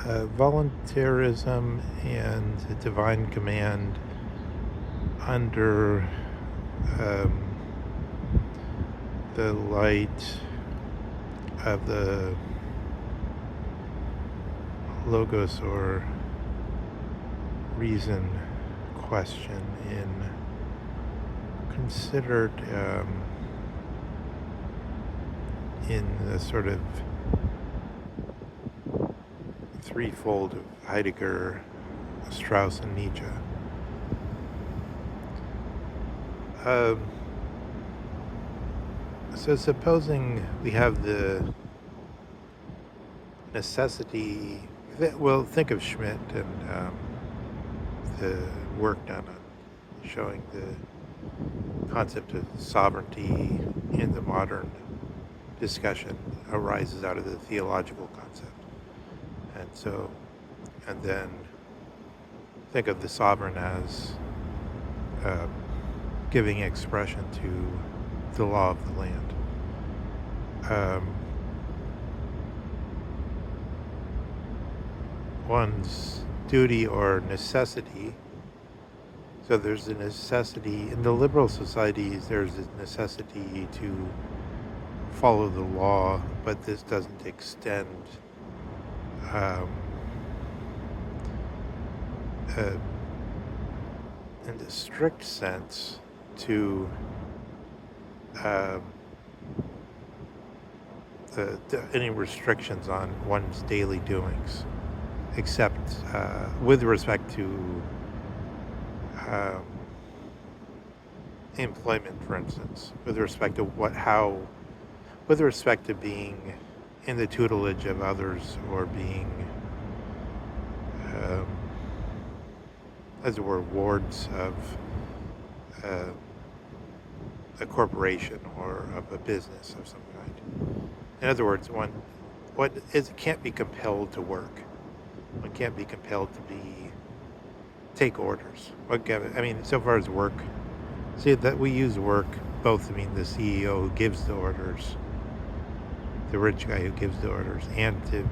Voluntarism and divine command under um, the light of the logos or reason question in considered in the sort of threefold of Heidegger, Strauss, and Nietzsche. Um, so supposing we have the necessity, well, think of Schmidt and the work done on showing the concept of sovereignty in the modern discussion arises out of the theological concept. And so, and then think of the sovereign as uh, giving expression to the law of the land. One's duty or necessity. So there's a necessity in the liberal societies. There's a necessity to follow the law, but this doesn't extend in the strict sense to any restrictions on one's daily doings, except with respect to employment, for instance, with respect to with respect to being in the tutelage of others or being, as it were, wards of a corporation or of a business of some kind. In other words, can't be compelled to work. One can't be compelled to take orders. So far as work, see that we use work both to mean the CEO who gives the orders, the rich guy who gives the orders, and to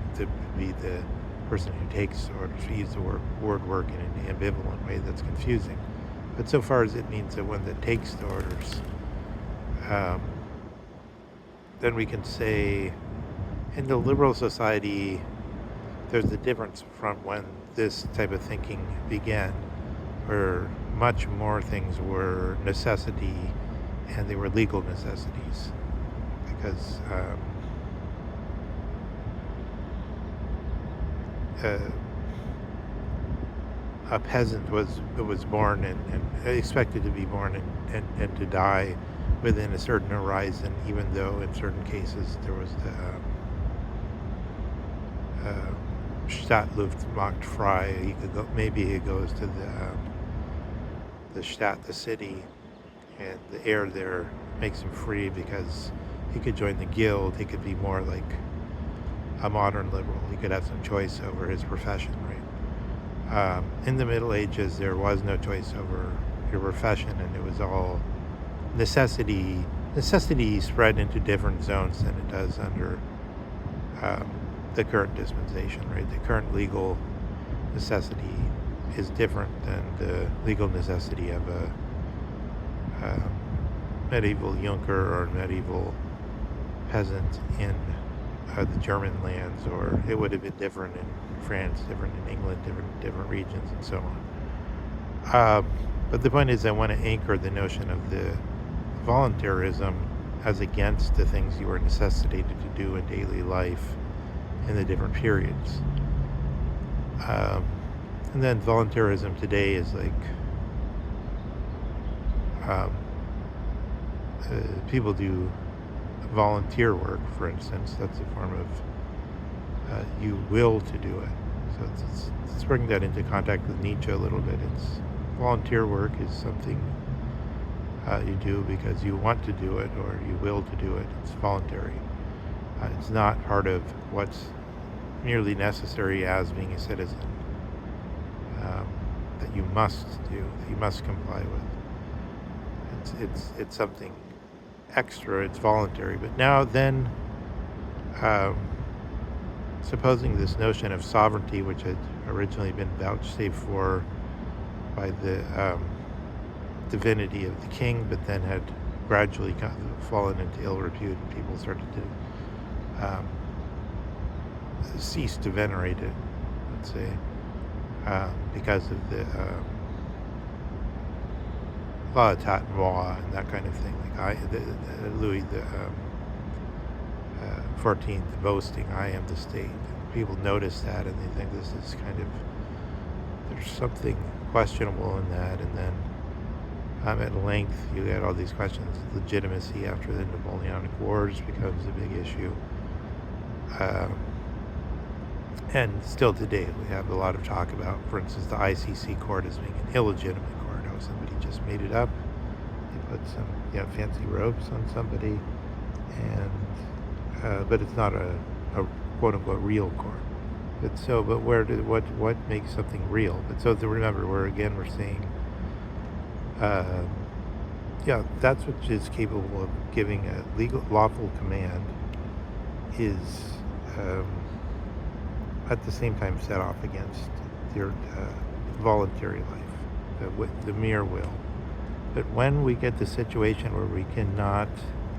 be the person who takes the orders. We use the word work in an ambivalent way that's confusing. But so far as it means the one that takes the orders, then we can say in the liberal society, there's a difference from when this type of thinking began, where much more things were necessity and they were legal necessities. Because a peasant was born and expected to be born and to die within a certain horizon, even though in certain cases there was the Stadtluft macht frei. He could go. Maybe he goes to the Stadt, the city, and the air there makes him free because he could join the guild. He could be more like a modern liberal. He could have some choice over his profession, right? In the Middle Ages, there was no choice over your profession, and it was all necessity. Necessity spread into different zones than it does under the current dispensation, right? The current legal necessity is different than the legal necessity of a medieval Junker or medieval peasant in the German lands, or it would have been different in France, different in England, different regions, and so on. But the point is, I want to anchor the notion of the voluntarism as against the things you are necessitated to do in daily life in the different periods. And then voluntarism today is like people do volunteer work, for instance. That's a form of you will to do it. So let's bring that into contact with Nietzsche a little bit. It's volunteer work is something you do because you want to do it or you will to do it. It's voluntary. It's not part of what's merely necessary as being a citizen that you must do, that you must comply with. It's something extra. It's voluntary. But now then, supposing this notion of sovereignty, which had originally been vouchsafed for by the divinity of the king, but then had gradually fallen into ill repute, and people started to cease to venerate it, let's say, because of the la etat moi and that kind of thing. Like Louis the 14th boasting, "I am the state." And people notice that, and they think this is kind of, there's something questionable in that. And then at length you get all these questions. Legitimacy after the Napoleonic Wars becomes a big issue. And still today we have a lot of talk about, for instance, the ICC court as being an illegitimate court. How somebody just made it up. They put some fancy robes on somebody, and but it's not a quote unquote real court. But what makes something real? But so to remember, we're saying, that's what is capable of giving a legal, lawful command is at the same time set off against your voluntary life, the mere will. But when we get the situation where we cannot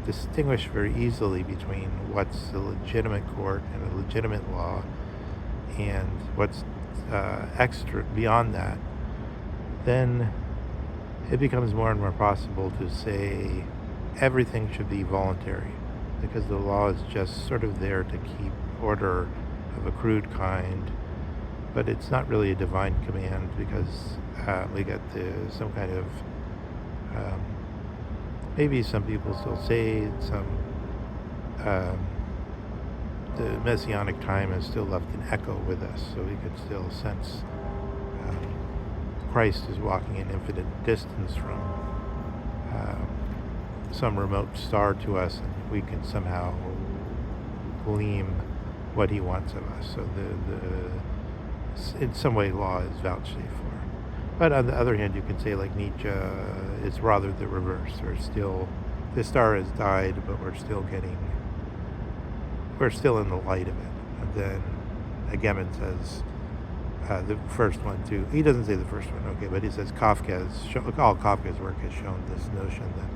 distinguish very easily between what's a legitimate court and a legitimate law and what's extra beyond that, then it becomes more and more possible to say everything should be voluntary, because the law is just sort of there to keep order of a crude kind, but it's not really a divine command, because we get some kind of maybe some people still say some the messianic time has still left an echo with us, so we could still sense Christ is walking an infinite distance from some remote star to us, and we can somehow glean what he wants of us. So in some way law is vouchsafed for. But on the other hand, you can say, like Nietzsche, it's rather the reverse. There's still, the star has died, but we're still in the light of it. And then Agamben says, the first one too, he doesn't say the first one, okay, but he says all Kafka's work has shown this notion that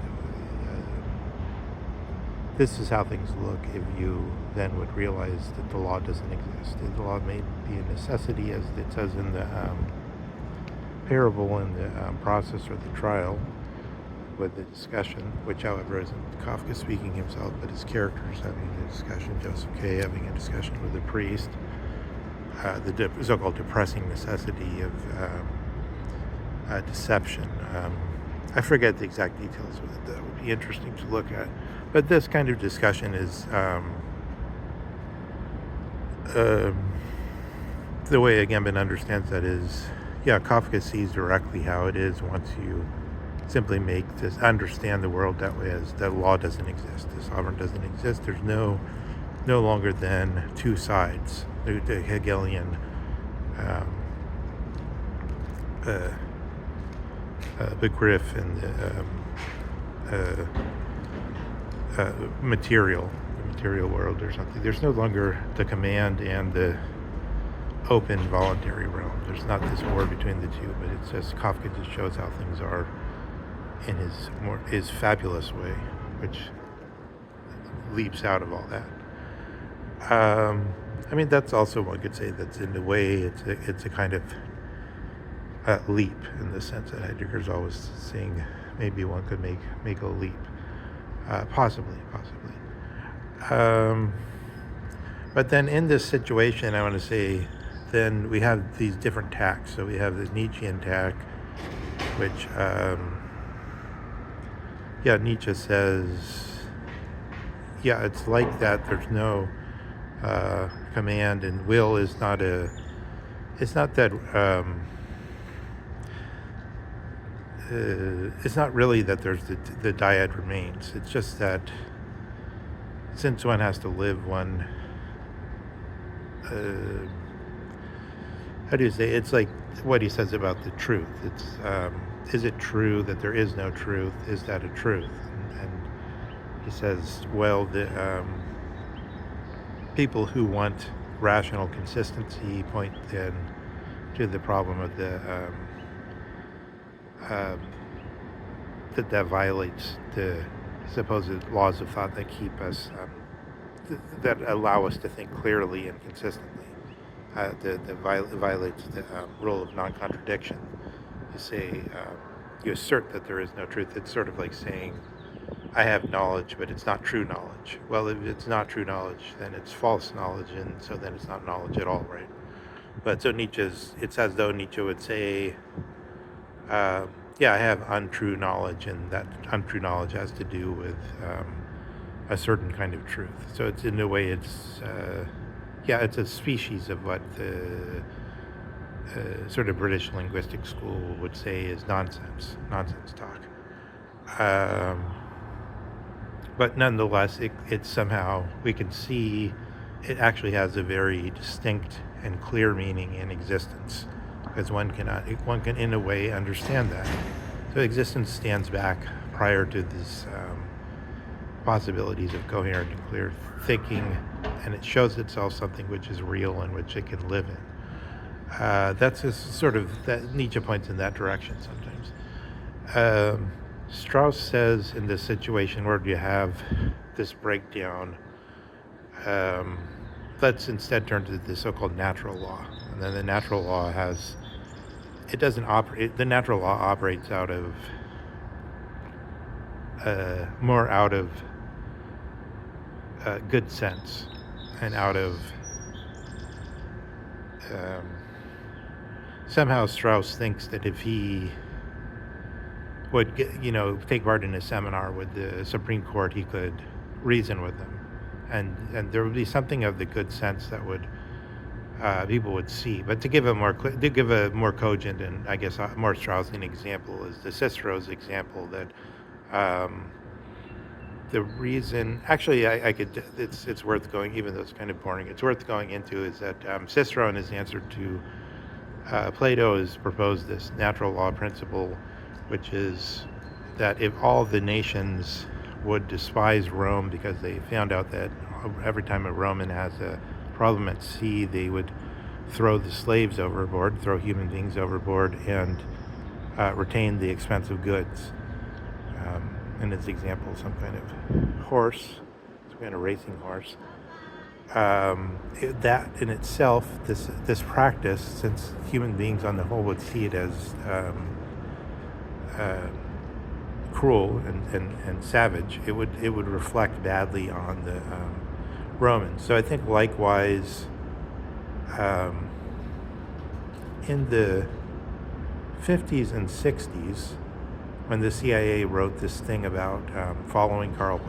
this is how things look if you then would realize that the law doesn't exist. The law may be a necessity, as it says in the parable in the process or the trial with the discussion, which however isn't Kafka speaking himself, but his characters having a discussion, Joseph K. having a discussion with the priest, the so-called depressing necessity of deception. I forget the exact details of it. That would be interesting to look at. But this kind of discussion is the way Agamben understands that is, Kafka sees directly how it is once you simply make this, understand the world that way, as that law doesn't exist, the sovereign doesn't exist. There's no longer than two sides, the Hegelian Begriff and the material world or something. There's no longer the command and the open voluntary realm. There's not this war between the two, but it's just Kafka just shows how things are in his fabulous way, which leaps out of all that. I mean, that's also, one could say, that's in a way it's a kind of leap, in the sense that Heidegger's always saying maybe one could make a leap, possibly. But then in this situation, I want to say, then we have these different tacks. So we have the Nietzschean tack, which, Nietzsche says, it's like that. There's no command, and will is not it's not that, it's not really that there's the dyad remains. It's just that since one has to live, one, how do you say, it's like what he says about the truth. It's, is it true that there is no truth? Is that a truth? And he says, well, the people who want rational consistency point then to the problem of the um, that violates the supposed laws of thought that keep us that allow us to think clearly and consistently. That violates the rule of non-contradiction. You say you assert that there is no truth. It's sort of like saying I have knowledge, but it's not true knowledge. Well, if it's not true knowledge, then it's false knowledge, and so then it's not knowledge at all, right? But so it's as though Nietzsche would say, yeah, I have untrue knowledge, and that untrue knowledge has to do with a certain kind of truth. So it's in a way, it's a species of what the sort of British linguistic school would say is nonsense talk. But nonetheless, it somehow, we can see it actually has a very distinct and clear meaning in existence, because one can in a way understand that. So existence stands back prior to this possibilities of coherent and clear thinking, and it shows itself something which is real and which it can live in. That's a sort of, that Nietzsche points in that direction sometimes. Strauss says in this situation where you have this breakdown, let's instead turn to the so-called natural law. And then the natural law the natural law operates out of, more out of good sense and out of, somehow Strauss thinks that if he would take part in a seminar with the Supreme Court, he could reason with them, and there would be something of the good sense that would people would see. But to give a more cogent and I guess a more Straussian example is the Cicero's example that the reason actually it's worth going, even though it's kind of boring, it's worth going into, is that Cicero in his answer to Plato has proposed this natural law principle, which is that if all the nations would despise Rome because they found out that every time a Roman has a problem at sea, they would throw the slaves overboard, throw human beings overboard, and retain the expensive goods. In this example, some kind of horse, some kind of racing horse. That in itself, this practice, since human beings on the whole would see it as cruel and savage, it would reflect badly on the Romans. So I think likewise, in the 50s and 60s, when the CIA wrote this thing about following Karl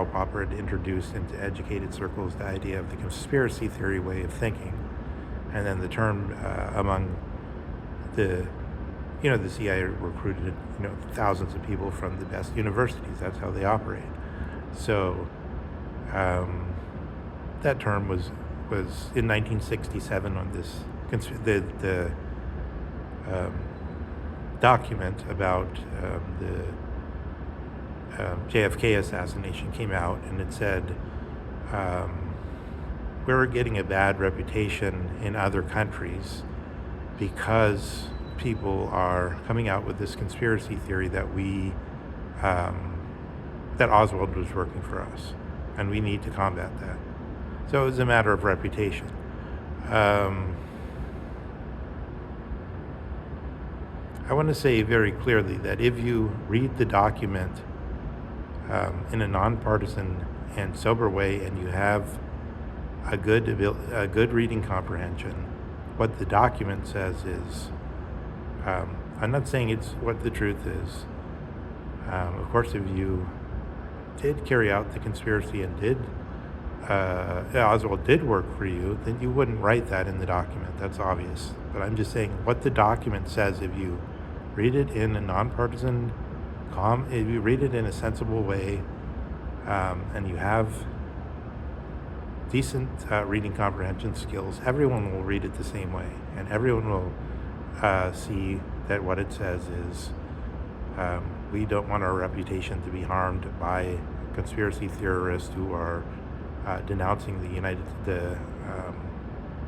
Popper had introduced into educated circles the idea of the conspiracy theory way of thinking, and then the term among the CIA recruited thousands of people from the best universities. That's how they operate. So that term was in 1967 on this the document about the JFK assassination came out, and it said we're getting a bad reputation in other countries because people are coming out with this conspiracy theory that that Oswald was working for us, and we need to combat that. So it was a matter of reputation. I want to say very clearly that if you read the document in a nonpartisan and sober way, and you have a good reading comprehension, what the document says is, I'm not saying it's what the truth is. Of course, if you did carry out the conspiracy and Oswald did work for you, then you wouldn't write that in the document. That's obvious. But I'm just saying what the document says, if you read it in a nonpartisan, if you read it in a sensible way, and you have decent reading comprehension skills, everyone will read it the same way, and everyone will see that what it says is we don't want our reputation to be harmed by conspiracy theorists who are denouncing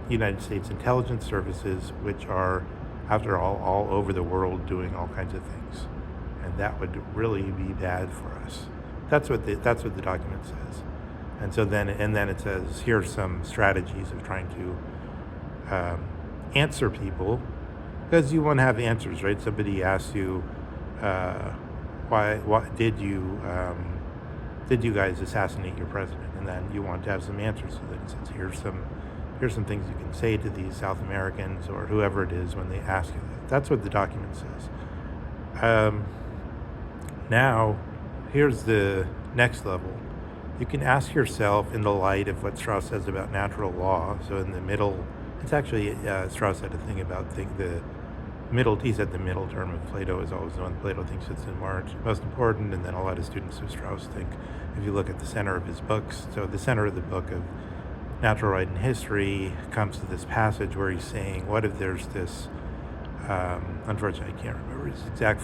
United States intelligence services, which are, after all over the world doing all kinds of things. And that would really be bad for us. That's what the document says. And so then it says, here's some strategies of trying to answer people, because you want to have answers, right? Somebody asks you, why did you guys assassinate your president? And then you want to have some answers. So then it says, here's some things you can say to these South Americans or whoever it is when they ask you that. That's what the document says. Now, here's the next level. You can ask yourself, in the light of what Strauss says about natural law. So in the middle, it's actually Strauss had a thing about the middle. He said the middle term of Plato is always the one Plato thinks it's the most important, and then a lot of students of Strauss think, if you look at the center of his books, so the center of the book of Natural Right and History comes to this passage where he's saying, what if there's this, unfortunately I can't remember his exact,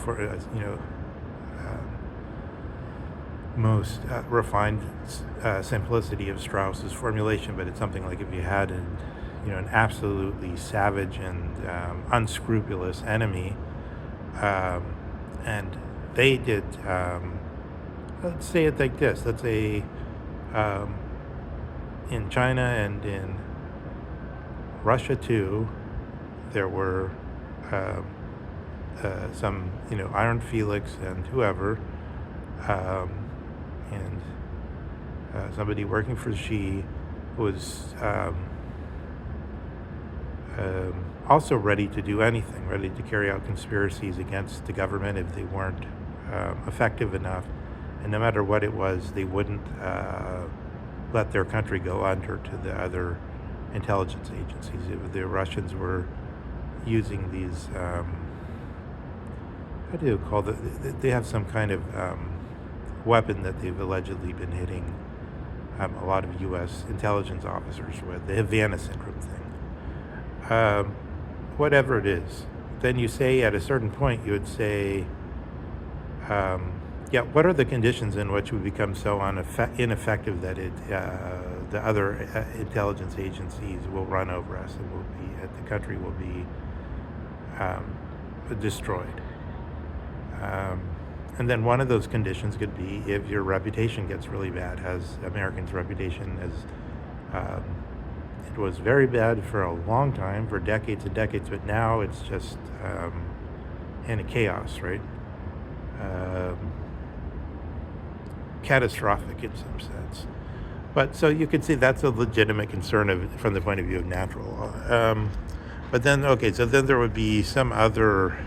most refined simplicity of Strauss's formulation, but it's something like, if you had an absolutely savage and unscrupulous enemy, and they did, let's say it like this, let's say in China and in Russia too, there were some, Iron Felix and whoever, and somebody working for Xi was also ready to do anything, ready to carry out conspiracies against the government if they weren't effective enough. And no matter what it was, they wouldn't let their country go under to the other intelligence agencies. If the Russians were using these, how do you call it? They have some kind of weapon that they've allegedly been hitting a lot of U.S. intelligence officers with, the Havana syndrome thing. Whatever it is, then you say at a certain point, you would say, what are the conditions in which we become so ineffective that the other intelligence agencies will run over us and the country will be destroyed? And then one of those conditions could be if your reputation gets really bad, as Americans' reputation it was very bad for a long time, for decades and decades, but now it's just in a chaos, right? Catastrophic in some sense. But so you could see that's a legitimate concern from the point of view of natural law. But then, okay, so then there would be some other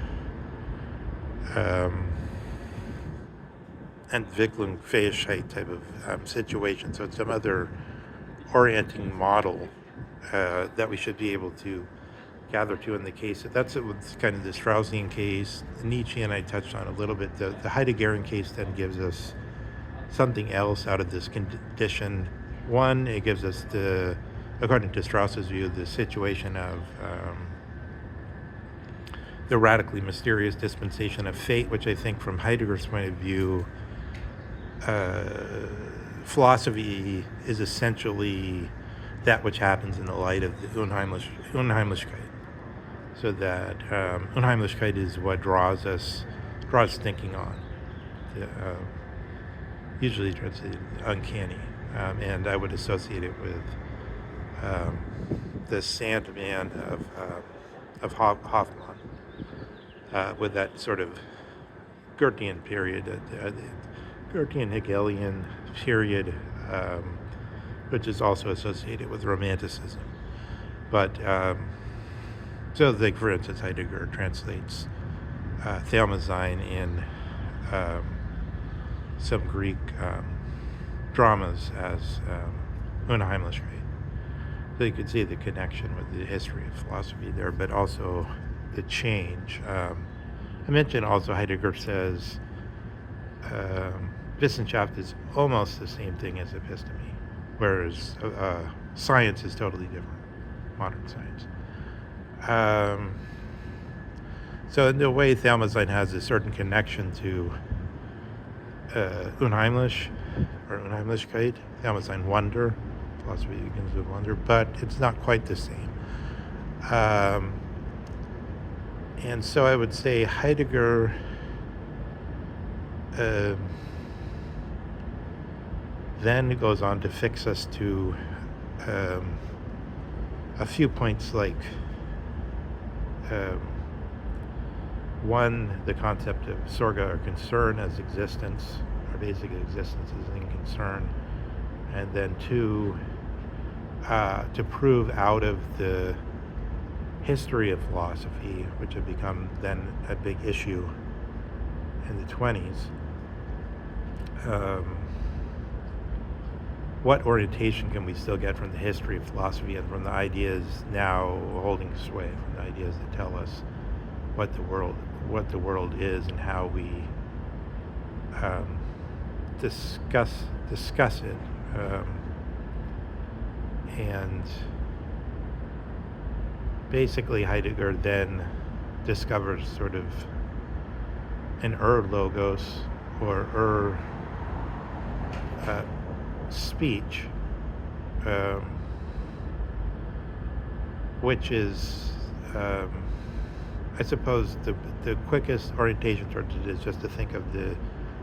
Entwicklungsfähigkeit type of situation. So it's some other orienting model that we should be able to gather to in the case. That's kind of the Straussian case. Nietszche and I touched on a little bit. The Heideggerian case then gives us something else out of this condition. One, it gives us according to Strauss's view, the situation of the radically mysterious dispensation of fate, which I think from Heidegger's point of view, philosophy is essentially that which happens in the light of the Unheimlichkeit. So that Unheimlichkeit is what draws thinking on. Usually translated uncanny, and I would associate it with the Sandman of Hoffmann, with that sort of Goethean period, Goethean Hegelian period, which is also associated with Romanticism. But so, like for instance, Heidegger translates Thalmazein in some Greek dramas as Unheimlichkeit. So you could see the connection with the history of philosophy there, but also the change. I mentioned also Heidegger says Wissenschaft is almost the same thing as episteme, whereas science is totally different, modern science. So in a way, Thalmazein has a certain connection to Unheimlich, or Unheimlichkeit, Thalmazein wonder, philosophy begins with wonder, but it's not quite the same. And so I would say Heidegger then goes on to fix us to a few points like one, the concept of sorga or concern as existence, our basic existence is in concern, and then two, to prove out of the history of philosophy, which had become then a big issue in the 20s, what orientation can we still get from the history of philosophy and from the ideas now holding sway, from the ideas that tell us what the world is and how we discuss it, and basically Heidegger then discovers sort of an logos or speech, which is I suppose the quickest orientation towards it is just to think of the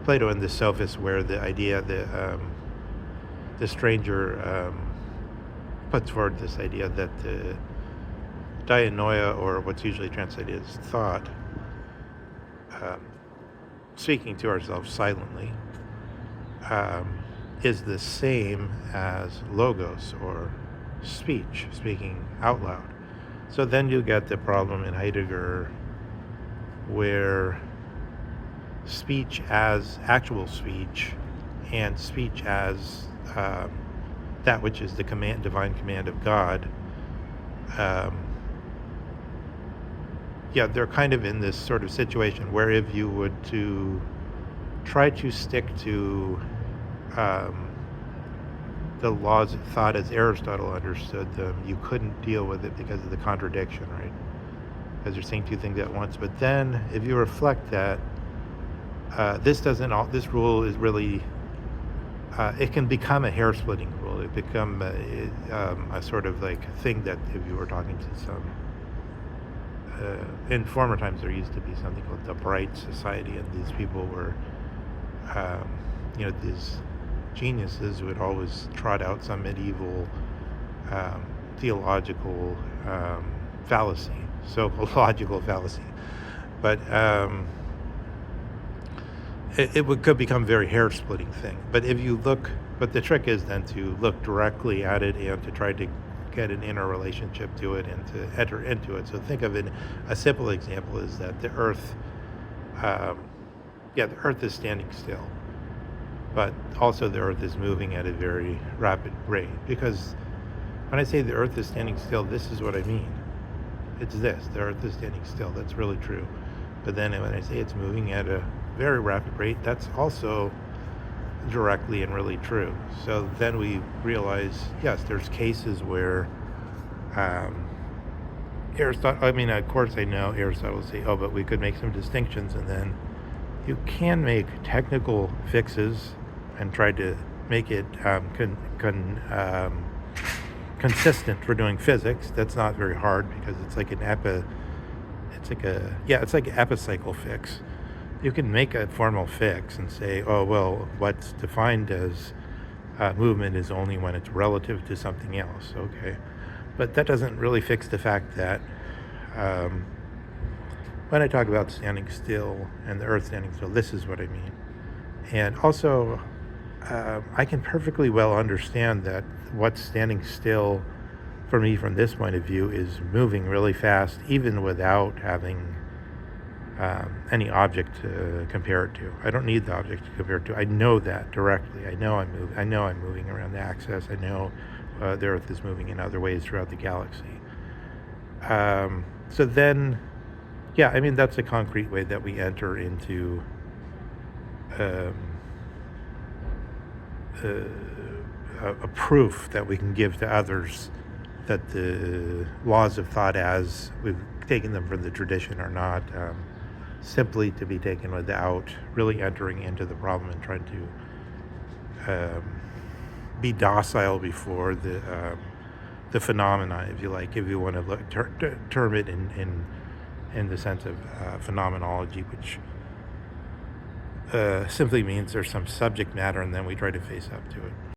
Plato and the Sophists, where the idea the stranger puts forward this idea that the dianoia, or what's usually translated as thought, speaking to ourselves silently, is the same as logos, or speech, speaking out loud. So then you get the problem in Heidegger where speech as actual speech and speech as that which is the divine command of God, they're kind of in this sort of situation where if you would to try to stick to the laws of thought as Aristotle understood them, you couldn't deal with it because of the contradiction, right? Because you're saying two things at once. But then, if you reflect that, this rule is really, it can become a hair-splitting rule. It become a sort of like thing that if you were talking to some, in former times there used to be something called the Bright Society, and these people were, these geniuses who would always trot out some medieval theological fallacy, so-called logical fallacy. But it could become a very hair-splitting thing. But if you look, but the trick is then to look directly at it and to try to get an inner relationship to it and to enter into it. So think of it, a simple example is that the Earth, the Earth is standing still. But also the Earth is moving at a very rapid rate. Because when I say the Earth is standing still, this is what I mean. It's this, the Earth is standing still. That's really true. But then when I say it's moving at a very rapid rate, that's also directly and really true. So then we realize, yes, there's cases where Aristotle, of course I know Aristotle will say, but we could make some distinctions, and then you can make technical fixes and try to make it consistent for doing physics. That's not very hard because it's like an epicycle fix. You can make a formal fix and say, what's defined as movement is only when it's relative to something else. Okay, but that doesn't really fix the fact that when I talk about standing still and the Earth standing still, this is what I mean. And also, I can perfectly well understand that what's standing still for me from this point of view is moving really fast, even without having any object to compare it to. I don't need the object to compare it to. I know that directly. I know I'm moving around the axis. I know the Earth is moving in other ways throughout the galaxy. So then, that's a concrete way that we enter into a proof that we can give to others that the laws of thought, as we've taken them from the tradition, are not simply to be taken without really entering into the problem and trying to be docile before the the phenomena, if you like, if you want to term it in the sense of phenomenology, which simply means there's some subject matter and then we try to face up to it.